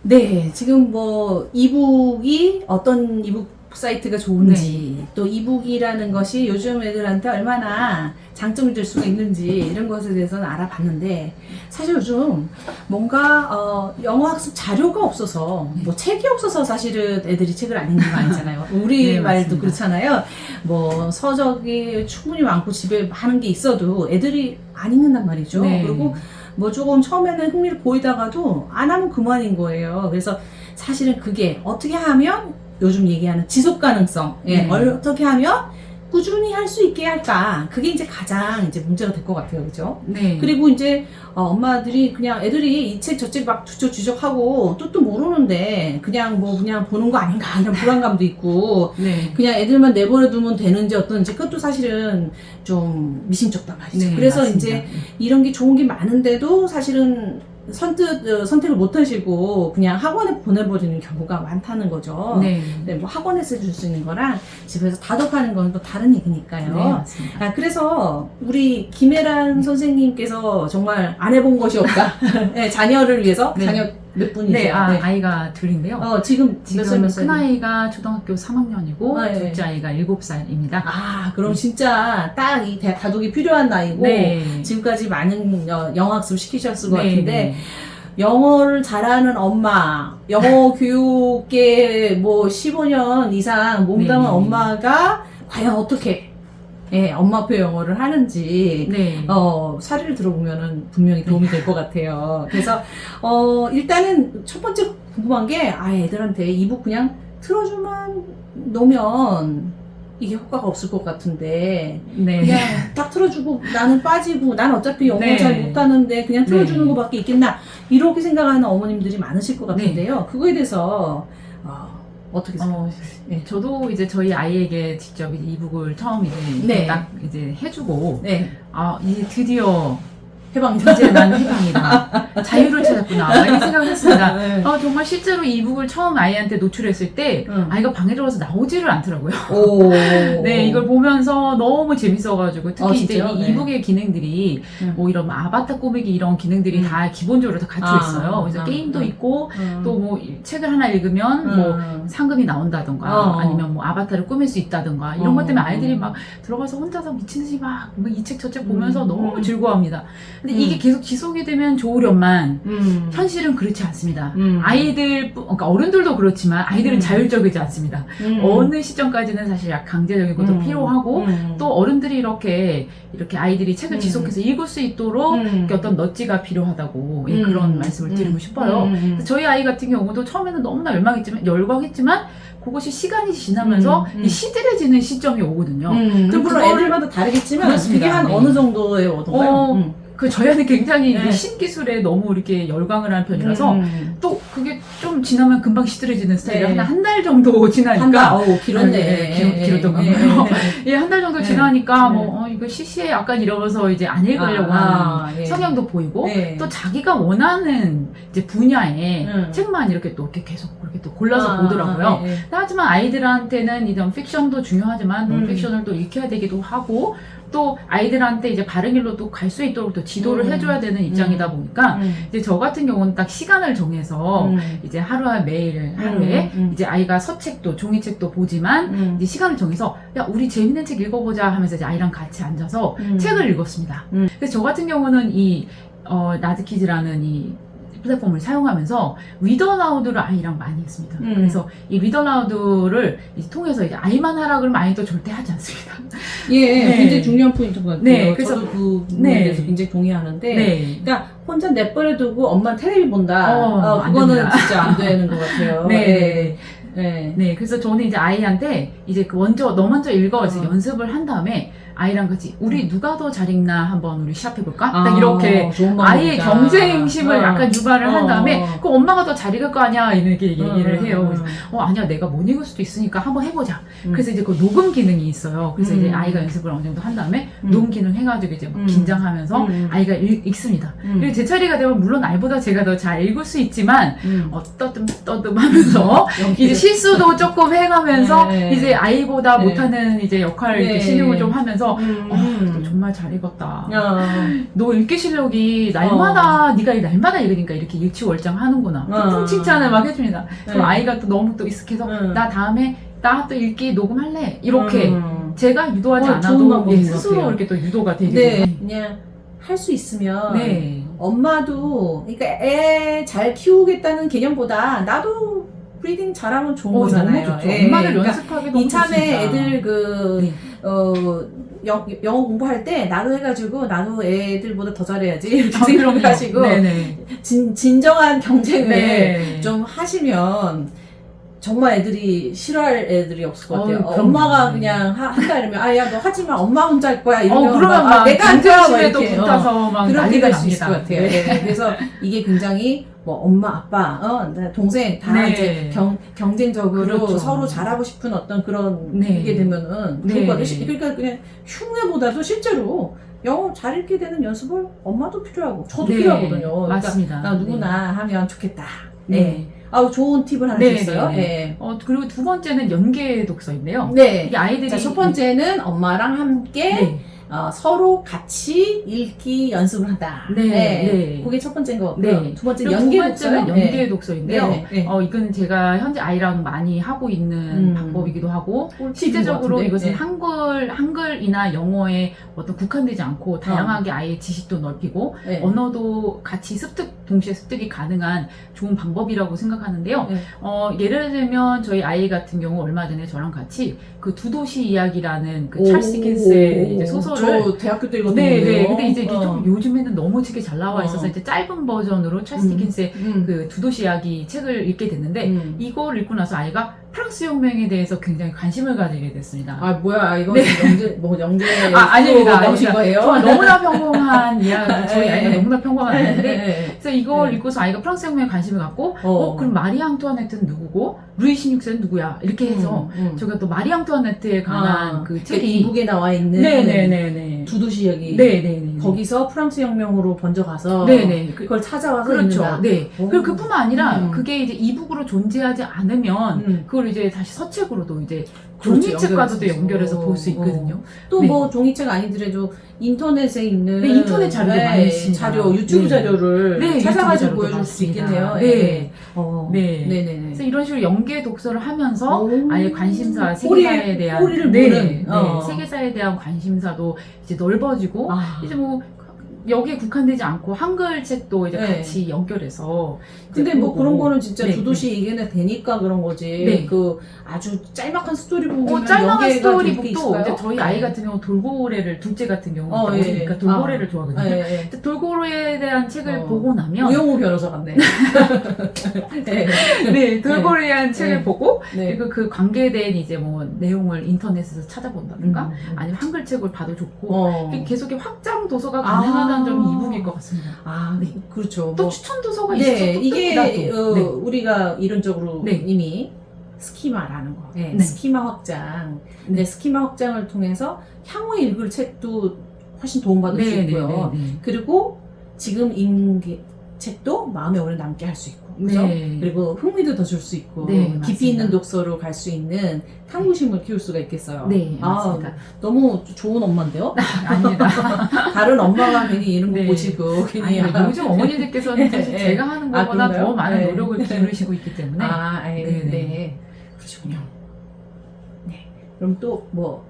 네, 지금 뭐 이북이 어떤 이북 사이트가 좋은지 또 이북이라는 것이 요즘 애들한테 얼마나 장점이 될 수가 있는지 이런 것에 대해서는 알아봤는데 사실 요즘 뭔가 영어 학습 자료가 없어서 뭐 책이 없어서 사실은 애들이 책을 안 읽는 거 아니잖아요. 우리 네, 말도 맞습니다. 그렇잖아요. 뭐 서적이 충분히 많고 집에 많은 게 있어도 애들이 안 읽는단 말이죠. 네. 그리고 뭐 조금 처음에는 흥미를 보이다가도 안 하면 그만인 거예요. 그래서 사실은 그게 어떻게 하면 요즘 얘기하는 지속 가능성, 어떻게 하면 꾸준히 할 수 있게 할까? 그게 이제 가장 이제 문제가 될 것 같아요, 그죠? 네. 그리고 이제 엄마들이 그냥 애들이 이 책 저 책 막 주적주적하고 뜻도 모르는데 그냥 뭐 그냥 보는 거 아닌가 이런 불안감도 있고 네. 그냥 애들만 내버려 두면 되는지 어떤지 그것도 사실은 좀 미심쩍단 말이죠. 네, 그래서 맞습니다. 이제 이런 게 좋은 게 많은데도 사실은 선택을 못 하시고 그냥 학원에 보내버리는 경우가 많다는 거죠. 네. 네, 뭐 학원에서 줄 수 있는 거랑 집에서 다독하는 건 또 다른 얘기니까요. 네, 맞습니다. 그래서 우리 김혜란 선생님께서 정말 안 해본 것이 없다. 네, 자녀를 위해서 네. 자녀 몇 분이세요? 네, 아이가 둘인데요. 지금 몇 살 몇 지금 살? 큰아이가 초등학교 3학년이고 네. 둘째 아이가 7살입니다. 그럼 진짜 딱 이 다독이 필요한 나이고 네. 지금까지 많은 영어 학습을 시키셨을 것 네, 같은데 네. 영어를 잘하는 엄마, 영어 교육에 뭐 15년 이상 몸담은 네. 엄마가 과연 어떻게 엄마표 영어를 하는지 네. 사례를 들어보면은 분명히 도움이 될 것 같아요. 그래서 일단은 첫 번째 궁금한 게 애들한테 이북 그냥 틀어주면 놓으면 이게 효과가 없을 것 같은데 네. 그냥 딱 틀어주고 나는 빠지고 난 어차피 영어 네. 잘 못하는데 그냥 틀어주는 네. 것밖에 있겠나 이렇게 생각하는 어머님들이 많으실 것 같은데요. 그거에 대해서 어떻게 생각하세요? 네. 저도 이제 저희 아이에게 직접 이제 이북을 처음 이제 네. 딱 이제 해주고 네, 이제 드디어 해방이다. 이제 난 해방이다. 자유를 찾았구나. 이렇게 생각을 했습니다. 네. 정말 실제로 이북을 처음 아이한테 노출했을 때 아이가 방에 들어와서 나오지를 않더라고요. 오. 네, 이걸 보면서 너무 재밌어가지고 특히 이제 진짜요? 이 네. 이북의 기능들이 뭐 이런 아바타 꾸미기 이런 기능들이 다 기본적으로 다 갖춰 있어요. 그래서 게임도 있고 또 뭐 책을 하나 읽으면 뭐 상금이 나온다던가 아니면 뭐 아바타를 꾸밀 수 있다던가 이런 것 때문에 아이들이 막 들어가서 혼자서 미친 듯이 막 이 책 저 책 보면서 너무 즐거워합니다. 근데 이게 계속 지속이 되면 좋으련만 현실은 그렇지 않습니다. 아이들, 그러니까 어른들도 그렇지만 아이들은 자율적이지 않습니다. 어느 시점까지는 사실 약 강제적인 것도 필요하고 또 어른들이 이렇게 아이들이 책을 지속해서 읽을 수 있도록 이렇게 어떤 넛지가 필요하다고 그런 말씀을 드리고 싶어요. 그래서 저희 아이 같은 경우도 처음에는 너무나 열광했지만 그것이 시간이 지나면서 이 시들해지는 시점이 오거든요. 물론 그걸- 애들마다 다르겠지만 그렇습니다. 그게 한 네. 어느 정도의 오던가요? 저희한테 굉장히 네. 신기술에 너무 이렇게 열광을 하는 편이라서 또 그게 좀 지나면 금방 시들해지는 스타일이라 네. 한 달 정도 지나니까 길었네. 길었던 건가요? 네. 한 달 정도 네. 지나니까 네. 뭐 이거 시시해 약간 이러면서 이제 안 읽으려고 하는 예. 성향도 보이고 네. 또 자기가 원하는 이제 분야의 음. 책만 이렇게 또 이렇게 계속 그렇게 또 골라서 보더라고요. 네. 하지만 아이들한테는 이런 픽션도 중요하지만 논픽션을 또 익혀야 되기도 하고 또 아이들한테 이제 바른 길로 또 갈 수 있도록 또 지도를 해줘야 되는 입장이다 보니까 이제 저 같은 경우는 딱 시간을 정해서 이제 매일 하루에 이제 아이가 서책도 종이책도 보지만 이제 시간을 정해서 야 우리 재밌는 책 읽어보자 하면서 이제 아이랑 같이 앉아서 책을 읽었습니다. 그래서 저 같은 경우는 이 라드키즈라는 이 플랫폼을 사용하면서 리더라우드를 아이랑 많이 했습니다. 그래서 이 리더라우드를 통해서 이제 아이만 하라 그러면 아이도 절대 하지 않습니다. 네. 굉장히 중요한 포인트인 것 같아요. 네, 그래서- 저도 그 부분에 대해서 굉장히 동의하는데 네. 그러니까 혼자 내버려두고 엄마 테레비 본다. 안 그거는 됩니다. 진짜 안 되는 것 같아요. 네. 네. 네, 그래서 저는 이제 아이한테 이제 너 먼저 읽어 이제 연습을 한 다음에 아이랑 같이 우리 누가 더 잘 읽나 한번 우리 시합해볼까? 딱 이렇게 좋은 아이의 방법이다. 경쟁심을 약간 유발을 한 다음에 어. 엄마가 더 잘 읽을 거 아니야 이렇게 얘기를 해요. 그래서 음. 아니야 내가 못 읽을 수도 있으니까 한번 해보자. 그래서 이제 그 녹음 기능이 있어요. 그래서 이제 아이가 연습을 어느 정도 한 다음에 녹음 기능 해가지고 이제 막 긴장하면서 아이가 읽습니다. 그리고 제 차례가 되면 물론 아이보다 제가 더 잘 읽을 수 있지만 떠듬떠듬 하면서 이제 실수도 조금 해가면서 네. 이제 아이보다 네. 못하는 이제 역할을 이렇게 네. 신용을 좀 하면서 너 정말 잘 읽었다. 어. 너 읽기 실력이 날마다 네가 날마다 읽으니까 이렇게 일치월장하는구나. 또 칭찬을 막 해줍니다. 그럼 네. 아이가 또 너무 또 익숙해서 음. 나 다음에 나 또 읽기 녹음할래 이렇게 음. 제가 유도하지 좋은 않아도 방법인 것 스스로 같아요. 이렇게 또 유도가 되게 네, 되고. 그냥 할 수 있으면 네. 엄마도 그러니까 애 잘 키우겠다는 개념보다 나도 리딩 잘하면 좋은 거잖아요. 너무 좋죠. 예, 엄마를 그러니까 연습하기 너무 이참에 좋습니다. 애들 그 네. 영어 공부할 때 나도 해가지고 나도 애들보다 더 잘해야지 이렇게 그럼요. 생각하시고 네네. 진정한 경쟁을 네. 좀 하시면 정말 애들이 싫어할 애들이 없을 것 같아요. 그럼요. 엄마가 그냥 한다 이러면 야 너 하지 마 엄마 혼자 할 거야 이러면 그러면 막 내가 할 거야 막 경쟁심에 또 이렇게 붙어서 막 그렇게 난리가 될 수 있을 납니다. 것 같아요. 네. 그래서 이게 굉장히 뭐 엄마 아빠 나 동생 다 네. 이제 경쟁적으로 그렇죠. 서로 잘하고 싶은 어떤 그런 네. 게 되면은 네. 좋을 것 같아요. 그러니까 그냥 흉내보다도 실제로 영어 잘 읽게 되는 연습을 엄마도 필요하고 저도 네. 필요하거든요. 맞습니다. 그러니까 누구나 하면 좋겠다. 네. 네. 아우 좋은 팁을 하나 네, 주셨어요. 네, 네. 네. 그리고 두 번째는 연계 독서인데요. 네. 이게 아이들이 자, 첫 번째는 엄마랑 함께 네. 서로 같이 읽기 연습을 한다. 네, 네. 그게 첫 번째인 것 같고요. 네. 두 번째는 그리고 연계 두 번째는 독서요? 연계 네. 독서인데요. 네, 네. 이건 제가 현재 아이랑 많이 하고 있는 방법이기도 하고 실제적으로 이것은 네. 한글이나 영어에 어떤 국한되지 않고 다양하게 아이의 지식도 넓히고 네. 언어도 같이 동시에 습득이 가능한 좋은 방법이라고 생각하는데요. 네. 예를 들면 저희 아이 같은 경우 얼마 전에 저랑 같이 그 두 도시 이야기라는 그 오, 찰스 디킨스의 이제 소설을 저 대학교 때 읽었는데. 네. 근데 이제 이게 좀 요즘에는 너무 책이 잘 나와 있어서 이제 짧은 버전으로 찰스 디킨스의 그 두 도시 이야기 책을 읽게 됐는데 이걸 읽고 나서 아이가 프랑스 혁명에 대해서 굉장히 관심을 가지게 됐습니다. 아 뭐야 이거 네. 영재 아닙니다. 나오신 거예요? 정말 너무나 평범한 이야기, 저희 아이가 너무나 평범한 아이인데 네. 그래서 이걸 네. 읽고서 아이가 프랑스 혁명에 관심을 갖고 그럼 마리 앙투아네트는 누구고 루이 16세는 누구야 이렇게 해서 제가 또 마리 앙투아네트에 관한 그 책이 이북에 나와 있는 네네네네 두 도시 이야기. 네네네 거기서 프랑스 혁명으로 번져가서 네네 그걸 찾아와서 그렇죠. 읽는다. 네. 오. 그리고 그뿐만 아니라 그게 이제 이북으로 존재하지 않으면 그걸 이제 다시 서책으로도 이제 그렇죠. 종이책과도 연결해서. 연결해서 볼 수 있거든요. 또 네. 뭐 종이책 아니더라도 인터넷에 있는 네, 인터넷 자료도 많이 있습니다. 자료, 유튜브 네. 자료를 네, 찾아가지고 유튜브 보여줄 자료도 수 많습니다. 있겠네요. 네. 네. 네. 네네네. 그래서 이런 식으로 연계 독서를 하면서 오. 아예 관심사, 세계사에 대한 꼬리를 네, 무는 네, 세계사에 대한 관심사도 이제 넓어지고 이제 뭐 여기에 국한되지 않고 한글 책도 이제 네. 같이 연결해서 근데 뭐 그런 거는 진짜 네, 두 도시 얘기는 되니까 그런 거지. 네. 그 아주 짤막한 스토리북 짤막한 스토리북도 이제 저희 아이 같은 경우 돌고래를 둘째 같은 경우 어리니까 예. 돌고래를 좋아하거든요. 예. 돌고래에 대한 책을 보고 나면 우영우 변호사 같네. 네. 네, 돌고래에 대한 책을 네. 보고 네. 그리고 그 관계에 대한 이제 뭐 내용을 인터넷에서 찾아본다든가 아니면 한글 책을 봐도 좋고 계속 확장 도서가 가능하다는 점이 이북일 것 같습니다. 네. 그렇죠. 또 뭐, 추천 도서가 네, 있어서 또 이게 특히나 또. 우리가 이론적으로 네. 이미 스키마라는 거, 네. 스키마 확장. 네, 스키마 확장을 통해서 향후에 읽을 책도 훨씬 도움받을 수 있고요. 그리고 지금 읽은 책도 마음에 오래 남게 할 수 있고, 그죠? 네. 그리고 흥미도 더 줄 수 있고, 네, 깊이 맞습니다. 있는 독서로 갈 수 있는 탐구심을 키울 수가 있겠어요. 네, 맞습니다. 너무 좋은 엄마인데요? 아닙니다. 다른 엄마가 괜히 이런 거 네. 보시고 괜히 요즘 어머니들께서는 사실 네. 제가 하는 것보다 그런가요? 더 많은 네. 노력을 기울이시고 있기 때문에 네. 그러시군요. 네. 그럼 또 뭐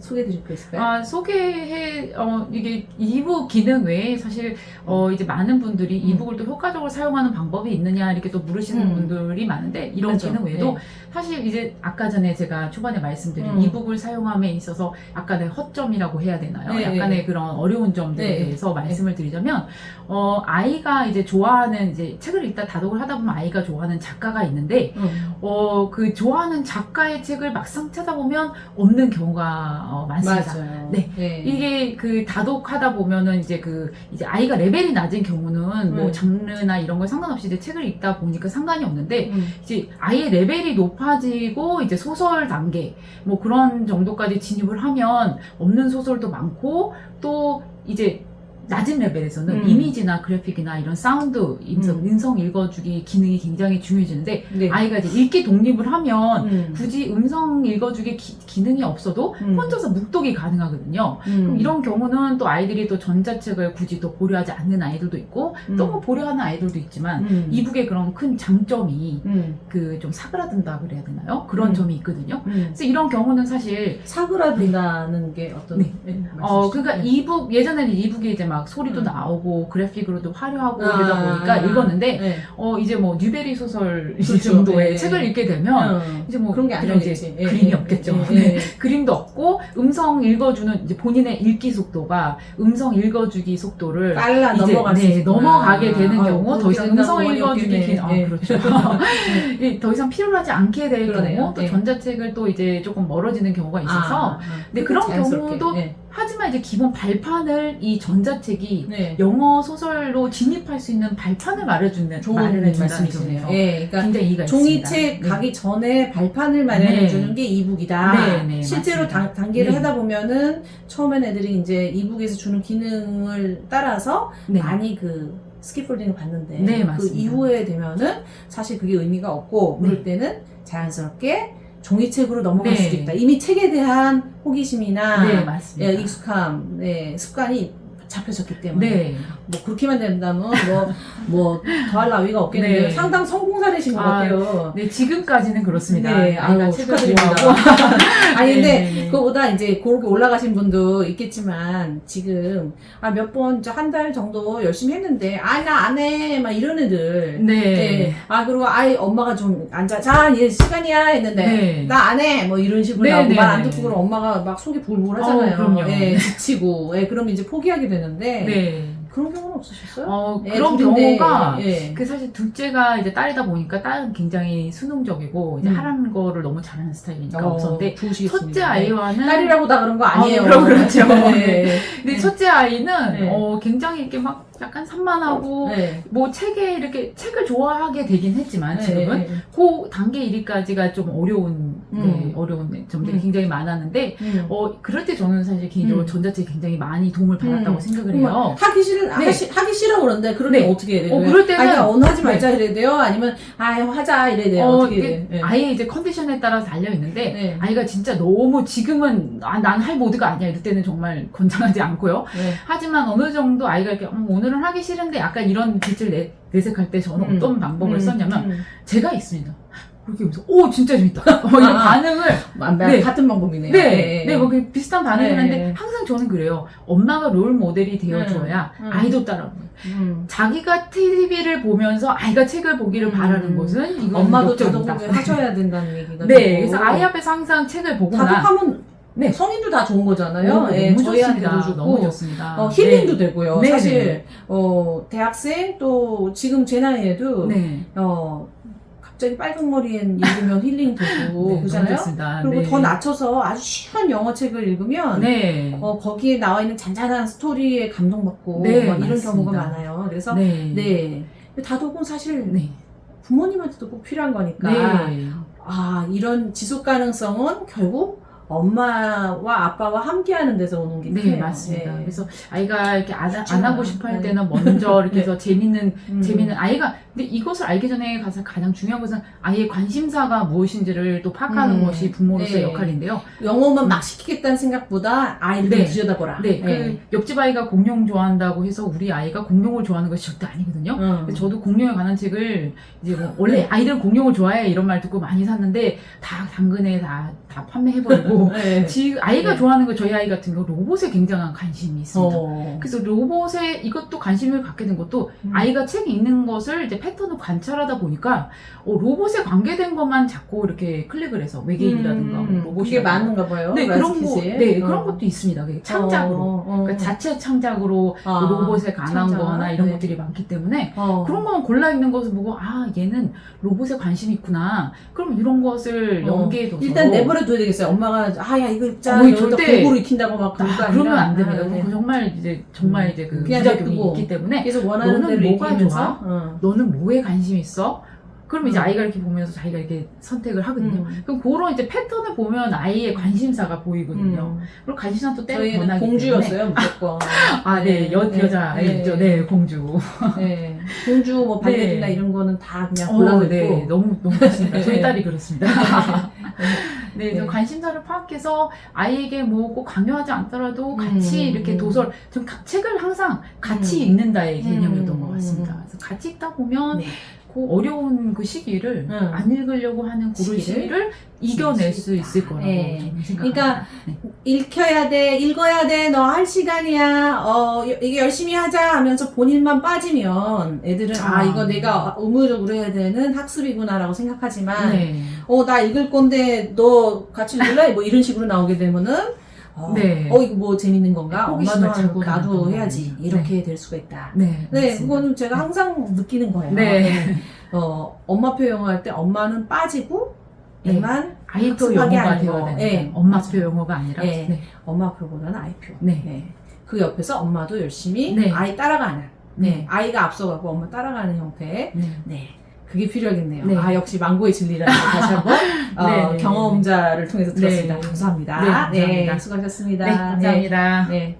소개해드릴 거 있을까요? 이게 이북 기능 외에 사실 이제 많은 분들이 이북을 또 효과적으로 사용하는 방법이 있느냐 이렇게 또 물으시는 분들이 많은데 이런 맞아. 기능 외에도 네. 사실 이제 아까 전에 제가 초반에 말씀드린 이북을 사용함에 있어서 약간의 허점이라고 해야 되나요? 네, 약간의 네. 그런 어려운 점들에 네. 대해서 말씀을 드리자면 아이가 이제 좋아하는 이제 책을 읽다 다독을 하다 보면 아이가 좋아하는 작가가 있는데 그 좋아하는 작가의 책을 막상 찾아보면 없는 경우가 많습니다. 맞아요. 네. 이게 그 다독하다 보면은 이제 이제 아이가 레벨이 낮은 경우는 뭐 장르나 이런 걸 상관없이 이제 책을 읽다 보니까 상관이 없는데 이제 아이의 레벨이 높아지고 이제 소설 단계 뭐 그런 정도까지 진입을 하면 없는 소설도 많고 또 이제 낮은 레벨에서는 음. 이미지나 그래픽이나 이런 사운드, 음성 읽어주기 기능이 굉장히 중요해지는데 네. 아이가 이제 읽기 독립을 하면 굳이 굳이 음성 읽어주기 기능이 없어도 혼자서 묵독이 가능하거든요. 그럼 이런 경우는 또 아이들이 또 전자책을 굳이 또 보려 하지 않는 아이들도 있고 또 보려 하는 아이들도 있지만 이북의 그런 큰 장점이 그 좀 사그라든다 그래야 되나요? 그런 점이 있거든요. 그래서 이런 경우는 사실 사그라든다는 게 어떤 네. 그러니까 네. 이북 예전에는 이북에 이제 막 소리도 나오고 그래픽으로도 화려하고 이러다 아, 보니까 읽었는데 네. 이제 뭐 뉴베리 소설 이 그렇죠. 정도의 네. 책을 읽게 되면 이제 뭐 그런 게 그런 이제 아니겠지. 그림이 없겠죠. 네. 그림도 없고 음성 읽어주는 이제 본인의 읽기 속도가 음성 읽어주기 속도를 빨라 이제 넘어갈 수 있구나. 넘어가게 되는 아유, 경우 더 그렇게 이상 된다고 음성 원이 읽어주기 없겠네. 기능 네. 그렇죠. 이게 더 이상 필요하지 않게 될 그러네요. 경우 또 네. 전자책을 또 이제 조금 멀어지는 경우가 있어서 근데 그런 자연스럽게. 경우도 네. 하지만 이제 기본 발판을 이 전자책이 네. 영어 소설로 진입할 수 있는 발판을 마련해주는 좋은 마련해준다는 말씀이시네요. 점에서 예, 그러니까 굉장히 이의가 종이책 있습니다. 가기 전에 발판을 마련해주는 네. 게 이북이다. 네, 네, 실제로 맞습니다. 단계를 네. 하다 보면은 처음엔 애들이 이제 이북에서 주는 기능을 따라서 네. 많이 그 스키폴딩을 받는데 네, 그 맞습니다. 이후에 되면은 사실 그게 의미가 없고 그럴 네. 때는 자연스럽게 종이책으로 넘어갈 네. 수도 있다. 이미 책에 대한 호기심이나 네, 맞습니다. 예, 익숙함, 네, 습관이 잡혀졌기 때문에 네. 뭐 그렇게만 된다면 뭐 더할 나위가 없겠는데요. 네. 상당 성공 사례신 것 같아요. 네, 지금까지는 그렇습니다. 네, 아이가 아유, 책을 축하드립니다. 좋아하고. 아니 근데 네, 네. 그거보다 이제 그렇게 올라가신 분도 있겠지만 지금 몇 번 한 달 정도 열심히 했는데 나 안 해 막 이런 애들 네. 그리고 아이 엄마가 좀 앉아 자 이제 시간이야 했는데 네. 나 안 해 뭐 이런 식으로 네, 나오고 네, 말 안 네. 듣고 그럼 엄마가 막 속이 불불 하잖아요. 그럼요. 예, 지치고 그럼 이제 포기하게 되는데 네. 그런 경우는 없으셨어요? 그런 둘인데, 경우가 예. 그 사실 둘째가 이제 딸이다 보니까 딸은 굉장히 수능적이고 이제 하라는 거를 너무 잘하는 스타일이니까 없었는데 좋으시겠습니다. 첫째 아이와는 딸이라고 다 그런 거 아니에요. 그렇죠. 네. 근데 첫째 아이는 네. 굉장히 이렇게 막 약간 산만하고 네. 뭐 책에 이렇게 책을 좋아하게 되긴 했지만 네. 지금은 그 단계 1위까지가 좀 어려운 어려운 점들이 음. 굉장히 많았는데 그럴 때 저는 사실 개인적으로 전자책이 굉장히 많이 도움을 받았다고 생각을 해요. 하기 싫어 그러는데 그럴 때 네. 어떻게 해야 돼요? 그럴 때는 그냥 하지 말자 이래야 돼요? 아니면 하자 이래야 돼요? 어떻게 해야 돼요? 네. 아이의 이제 컨디션에 따라서 달려 있는데 네. 아이가 진짜 너무 지금은 난 할 모드가 아니야 이럴 때는 정말 권장하지 않고요. 네. 하지만 어느 정도 아이가 이렇게 오늘은 하기 싫은데 약간 이런 빛을 내색할 때 저는 어떤 방법을 썼냐면 제가 있습니다. 그렇게 하면서 진짜 재밌다. 이런 반응을 네. 같은 방법이네요. 네, 뭐 비슷한 반응을 네. 하는데 항상 저는 그래요. 엄마가 롤 모델이 되어줘야 아이도 따라오고. 자기가 TV를 보면서 아이가 책을 보기를 바라는 것은 이건 엄마도 역적이다. 다독을 하셔야 된다는 얘기가 네, 그래서 아이 앞에서 항상 책을 보거나 다독하면 네. 성인도 다 좋은 거잖아요. 너무 저희한테도 좋습니다. 좋고 너무 좋습니다. 힐링도 되고요. 네, 사실 네. 대학생 또 지금 제 나이에도 네. 갑자기 빨간 머리엔 읽으면 힐링 되고 네, 그러잖아요. 너무 좋습니다. 그리고 네. 더 낮춰서 아주 쉬운 영어 책을 읽으면 네. 거기에 나와 있는 잔잔한 스토리에 감동받고 네, 막 이런 맞습니다. 경우가 많아요. 그래서 네. 다독은 사실 네. 부모님한테도 꼭 필요한 거니까 네. 이런 지속 가능성은 결국 엄마와 아빠와 함께하는 데서 오는 게 네, 크네요. 맞습니다. 네. 그래서 아이가 이렇게 안 쉽지 하고 않아. 싶어 할 네. 때는 먼저 이렇게 네. 해서 재밌는 아이가, 근데 이것을 알기 전에 가장 중요한 것은 아이의 관심사가 무엇인지를 또 파악하는 것이 부모로서의 네. 역할인데요. 영어만 막 시키겠다는 생각보다 아이를 네. 좀 들여다보라. 네, 그 옆집 아이가 공룡 좋아한다고 해서 우리 아이가 공룡을 좋아하는 것이 절대 아니거든요. 근데 저도 공룡에 관한 책을 이제 뭐 원래 아이들은 공룡을 좋아해 이런 말 듣고 많이 샀는데 다 당근에 다 판매해버리고 네. 지금 아이가 네. 좋아하는 거 저희 아이 같은 경우 로봇에 굉장한 관심이 있습니다. 어. 그래서 로봇에 이것도 관심을 갖게 된 것도 아이가 책 읽는 것을 이제 패턴을 관찰하다 보니까 로봇에 관계된 것만 자꾸 이렇게 클릭을 해서 외계인이라든가 로봇이 그게 많은가 봐요. 네, 그런 거, 라이스킷에. 네, 그런 것도 있습니다. 그게 창작으로. 그러니까 자체 창작으로 로봇에 관한 창작. 거나 이런 네. 것들이 많기 때문에 그런 그런 것만 골라 읽는 것을 보고 얘는 로봇에 관심이 있구나. 그럼 이런 것을 연계해둬서 일단 내버려 둬야 되겠어요. 엄마가 야 이거 읽자. 절대 공부를 익힌다고 막 그러면 안 됩니다. 네. 그건 정말 이제 그 그냥 부작용이 냅두고. 있기 때문에 그래서 원하는 너는 대로 뭐가 읽히면서 좋아? 너는 뭐에 관심 있어? 그럼 이제 아이가 이렇게 보면서 자기가 이렇게 선택을 하거든요. 음. 그럼 그런 이제 패턴을 보면 아이의 관심사가 보이거든요. 그리고 관심사 또 때로 저희는 변하기 때문에. 공주였어요, 무조건. 네, 여자 아이죠. 네, 공주. 네. 공주, 뭐, 발레리나 네. 이런 거는 다 그냥 골라듣고. 네, 너무 그렇습니다. 저희 네. 딸이 그렇습니다. 네, 그래서 네. 관심사를 파악해서 아이에게 뭐 꼭 강요하지 않더라도 같이 이렇게 도서를, 좀 책을 항상 같이 읽는다의 개념이었던 것 같습니다. 그래서 같이 읽다 보면 네. 그 어려운 그 시기를 안 읽으려고 하는 그 시기를 이겨낼 수 있을 거라고 네. 저는 생각합니다. 그러니까 네. 읽혀야 돼, 읽어야 돼, 너 할 시간이야, 이게 열심히 하자 하면서 본인만 빠지면 애들은 이거 내가 의무적으로 해야 되는 학습이구나라고 생각하지만 네. 나 읽을 건데 너 같이 읽을래? 뭐 이런 식으로 나오게 되면은 네. 이거 뭐 재밌는 건가? 호기심을 엄마도 하고 자극하는 나도 그런 해야지. 거죠. 이렇게 될 수가 있다. 네, 네, 맞습니다. 그건 제가 항상 느끼는 거예요. 네. 엄마표 영어할 때 엄마는 빠지고 네. 애만 아이표 학습하게 영어가 아니고, 되어야 됩니다. 네. 엄마표 영어가 아니라. 네. 네. 엄마표보다는 아이표. 네. 그 옆에서 엄마도 열심히 네. 아이 따라가는. 네. 아이가 앞서가고 엄마 따라가는 형태. 네. 네. 그게 필요하겠네요. 네. 역시 망고의 진리라는 걸 다시 한번 네. 경험자를 통해서 들었습니다. 네. 감사합니다. 네, 감사합니다. 수고하셨습니다. 네, 감사합니다. 네.